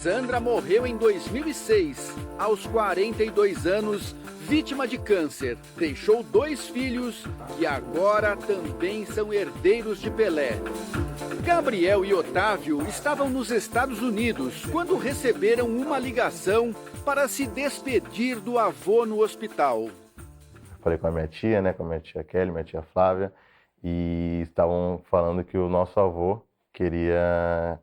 Sandra morreu em 2006, aos 42 anos, vítima de câncer. Deixou 2 filhos que agora também são herdeiros de Pelé. Gabriel e Otávio estavam nos Estados Unidos quando receberam uma ligação para se despedir do avô no hospital. Falei com a minha tia, com a minha tia Kelly, minha tia Flávia, e estavam falando que o nosso avô queria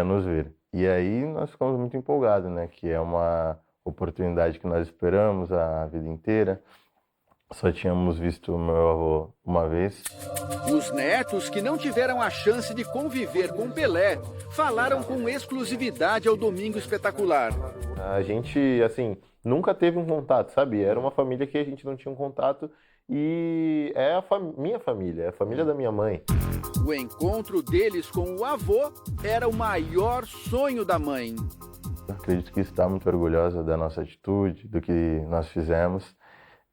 nos ver. E aí nós ficamos muito empolgados, que é uma oportunidade que nós esperamos a vida inteira. Só tínhamos visto o meu avô uma vez. Os netos que não tiveram a chance de conviver com Pelé falaram com exclusividade ao Domingo Espetacular. A gente, nunca teve um contato, sabe? Era uma família que a gente não tinha um contato e é a minha família, é a família da minha mãe. O encontro deles com o avô era o maior sonho da mãe. Acredito que está muito orgulhosa da nossa atitude, do que nós fizemos,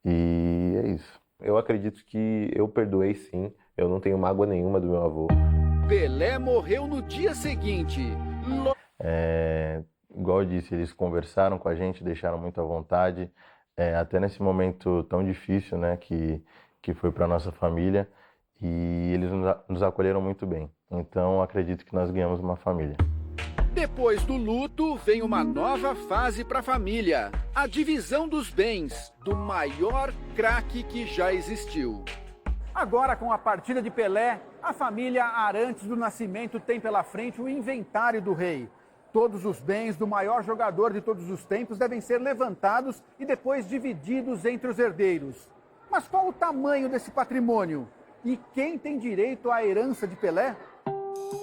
e é isso. Eu acredito que eu perdoei sim, eu não tenho mágoa nenhuma do meu avô. Pelé morreu no dia seguinte. Igual eu disse, eles conversaram com a gente, deixaram muito à vontade, até nesse momento tão difícil, que foi para nossa família, e eles nos acolheram muito bem. Então acredito que nós ganhamos uma família. Depois do luto, vem uma nova fase para a família. A divisão dos bens do maior craque que já existiu. Agora, com a partida de Pelé, a família Arantes do Nascimento tem pela frente o inventário do rei. Todos os bens do maior jogador de todos os tempos devem ser levantados e depois divididos entre os herdeiros. Mas qual o tamanho desse patrimônio? E quem tem direito à herança de Pelé?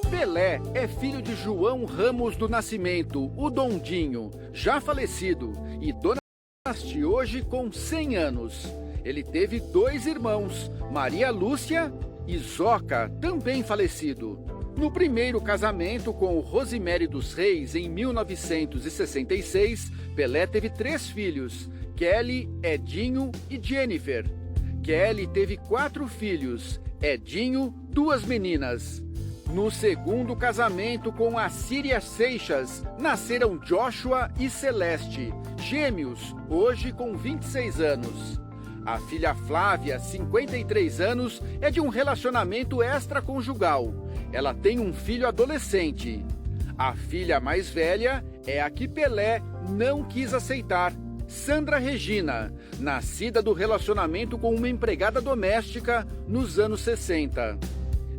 Pelé é filho de João Ramos do Nascimento, o Dondinho, já falecido, e Dona Nasce hoje com 100 anos. Ele teve 2 irmãos, Maria Lúcia e Zoca, também falecido. No primeiro casamento com o Rosimere dos Reis, em 1966, Pelé teve 3 filhos, Kelly, Edinho e Jennifer. Kelly teve 4 filhos, Edinho, 2 meninas. No segundo casamento com a Síria Seixas, nasceram Joshua e Celeste, gêmeos, hoje com 26 anos. A filha Flávia, 53 anos, é de um relacionamento extraconjugal. Ela tem um filho adolescente. A filha mais velha é a que Pelé não quis aceitar, Sandra Regina, nascida do relacionamento com uma empregada doméstica nos anos 60.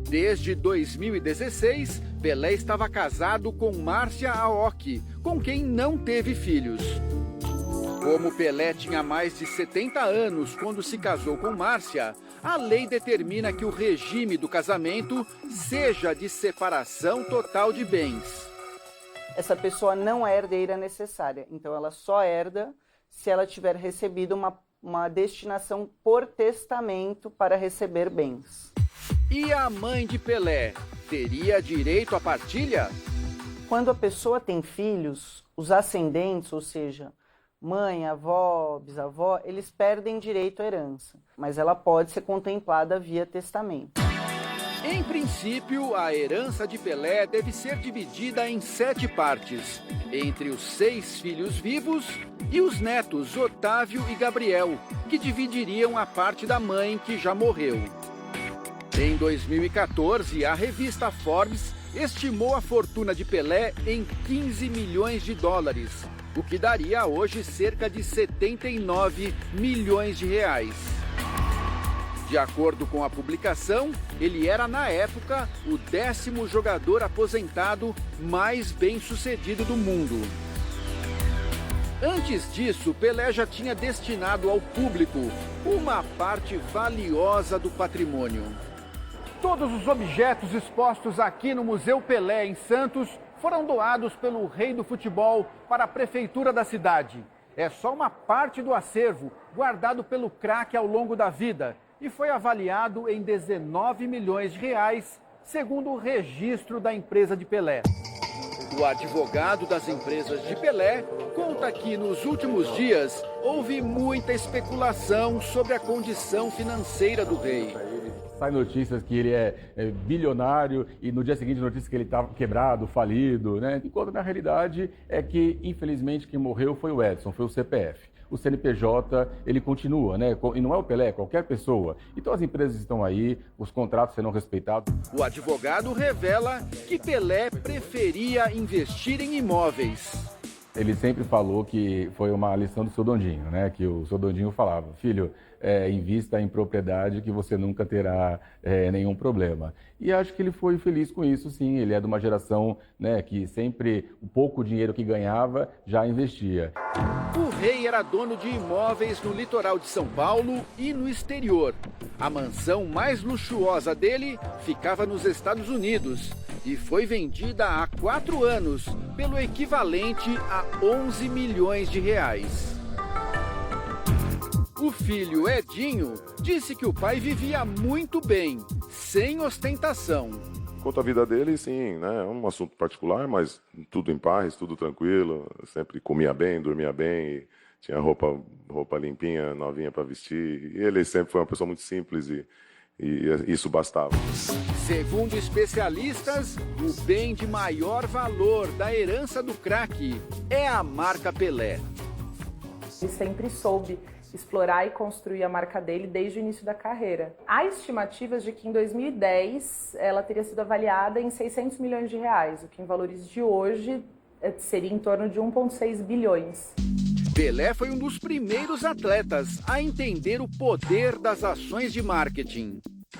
Desde 2016, Pelé estava casado com Márcia Aoki, com quem não teve filhos. Como Pelé tinha mais de 70 anos quando se casou com Márcia, a lei determina que o regime do casamento seja de separação total de bens. Essa pessoa não é herdeira necessária, então ela só herda se ela tiver recebido uma destinação por testamento para receber bens. E a mãe de Pelé teria direito à partilha? Quando a pessoa tem filhos, os ascendentes, ou seja, mãe, avó, bisavó, eles perdem direito à herança, mas ela pode ser contemplada via testamento. Em princípio, a herança de Pelé deve ser dividida em 7 partes, entre os 6 filhos vivos e os netos Otávio e Gabriel, que dividiriam a parte da mãe que já morreu. Em 2014, a revista Forbes estimou a fortuna de Pelé em 15 milhões de dólares, o que daria hoje cerca de 79 milhões de reais. De acordo com a publicação, ele era, na época, o 10º jogador aposentado mais bem-sucedido do mundo. Antes disso, Pelé já tinha destinado ao público uma parte valiosa do patrimônio. Todos os objetos expostos aqui no Museu Pelé, em Santos, foram doados pelo rei do futebol para a prefeitura da cidade. É só uma parte do acervo guardado pelo craque ao longo da vida e foi avaliado em 19 milhões de reais, segundo o registro da empresa de Pelé. O advogado das empresas de Pelé conta que nos últimos dias houve muita especulação sobre a condição financeira do rei. Sai notícias que ele é bilionário e no dia seguinte notícias que ele estava quebrado, falido, né? Enquanto na realidade é que, infelizmente, quem morreu foi o Edson, foi o CPF. O CNPJ, ele continua, né? E não é o Pelé, é qualquer pessoa. Então as empresas estão aí, os contratos serão respeitados. O advogado revela que Pelé preferia investir em imóveis. Ele sempre falou que foi uma lição do seu Dondinho, né? Que o seu Dondinho falava, filho, invista em propriedade que você nunca terá nenhum problema. E acho que ele foi feliz com isso, sim. Ele é de uma geração, né, que sempre o pouco dinheiro que ganhava já investia. O rei era dono de imóveis no litoral de São Paulo e no exterior. A mansão mais luxuosa dele ficava nos Estados Unidos e foi vendida há 4 anos pelo equivalente a 11 milhões de reais. O filho Edinho disse que o pai vivia muito bem, sem ostentação. Quanto à vida dele, sim, né? É um assunto particular, mas tudo em paz, tudo tranquilo. Sempre comia bem, dormia bem, tinha roupa limpinha, novinha para vestir. E ele sempre foi uma pessoa muito simples e isso bastava. Segundo especialistas, o bem de maior valor da herança do craque é a marca Pelé. Ele sempre soube explorar e construir a marca dele desde o início da carreira. Há estimativas de que em 2010 ela teria sido avaliada em 600 milhões de reais, o que em valores de hoje seria em torno de 1,6 bilhões. Pelé foi um dos primeiros atletas a entender o poder das ações de marketing.